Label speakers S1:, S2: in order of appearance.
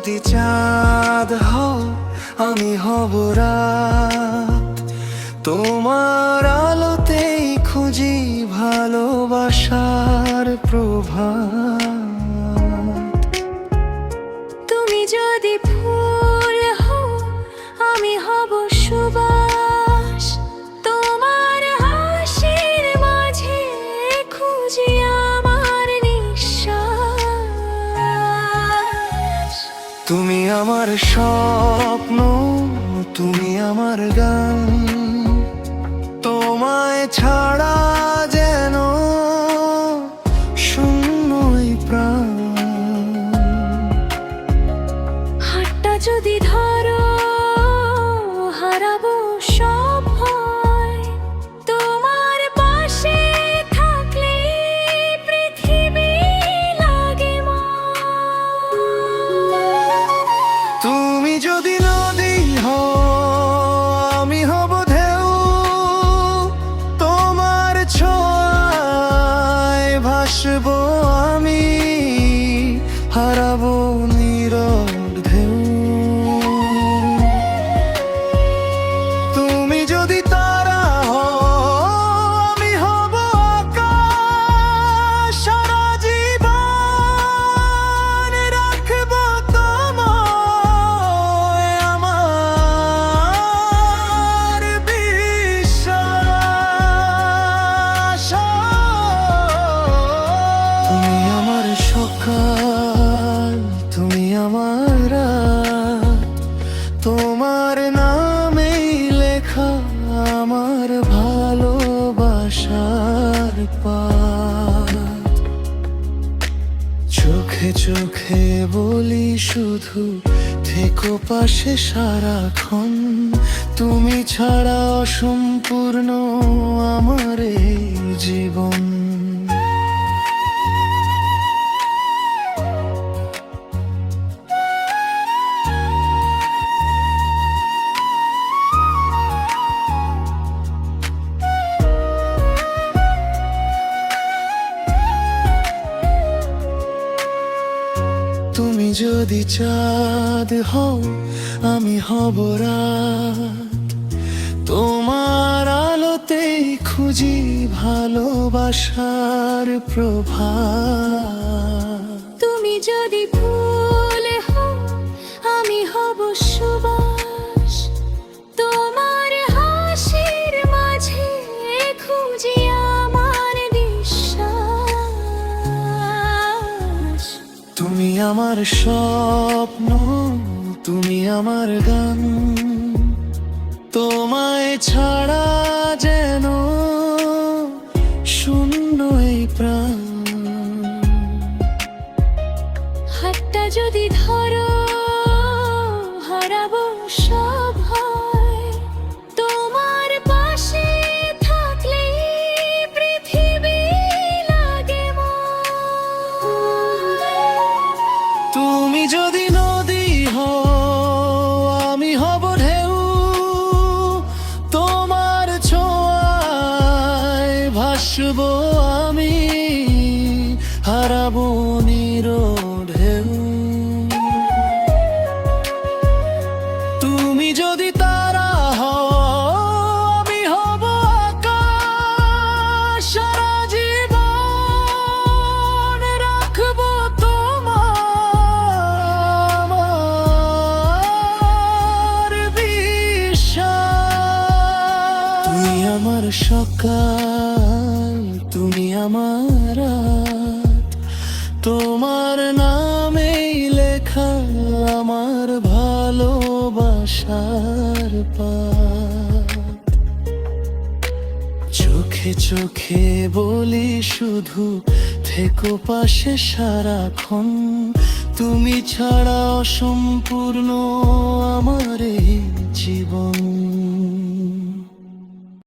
S1: যদি চাঁদ হও আমি হব রাত, তোমার আলোতেই খুঁজি ভালোবাসার প্রভাত।
S2: তুমি যদি ফুল হও আমি হব সুবাস, তোমার হাসির মাঝে খুঁজি আমার নিঃশ্বাস।
S1: তুমি আমার স্বপ্ন, তুমি আমার গান, তোমায় ছাড়া যেন শূন্যই প্রাণ।
S2: হাতটা যদি ধরো হারাবো সব ভয়, তোমার পাশে থাকলে পৃথিবী লাগে মা।
S1: তুমি যদি নদী হও আমি হব ঢেউ, তোমার ছোঁয়ায় ভাসবো আমি, হারাবো নীরব ঢেউ। তুমি যদি তারা হও আমি হব আকাশ, সারা জীবন রাখবো তোমায় আমার বিশ্বাস। তুমি আমার সকাল, তুমি আমার রাত, তোমার নামেই লেখা আমার ভালোবাসার পাত। চোখে চোখে বলি শুধু থেকো পাশে সারাক্ষণ, তুমি ছাড়া অসম্পূর্ণ আমার এই জীবন। তুমি যদি চাঁদ হও আমি হব রাত, তোমার আলোতেই খুঁজি ভালোবাসার প্রভাত।
S2: তুমি যদি ফুল হও আমি হব সুবাস, তোমার হাসির মাঝে খুঁজি আমার নিঃশ্বাস।
S1: তুমি আমার স্বপ্ন, তুমি আমার গান, তোমায় ছাড়া যেন শূন্য এই প্রাণ।
S2: হাতটা যদি ধরো হারাবো সব ভয়, তোমার পাশে থাকলে পৃথিবী লাগে মা।
S1: তুমি যদি নদী হও আমি হব ঢেউ, তোমার ছোঁয়ায় ভাসবো আমি, হারাবো নীরব ঢেউ। তুমি যদি তারা হও আমি হব আকাশ, সারা জীবন রাখবো তোমায় আমার বিশ্বাস। তুমি আমার সকাল, তুমি আমার রাত, তোমার নামেই লেখা আমার ভালোবাসার পাত। চোখে চোখে বলি শুধু থেকো পাশে সারাক্ষণ, তুমি ছাড়া অসম্পূর্ণ আমার এই জীবন।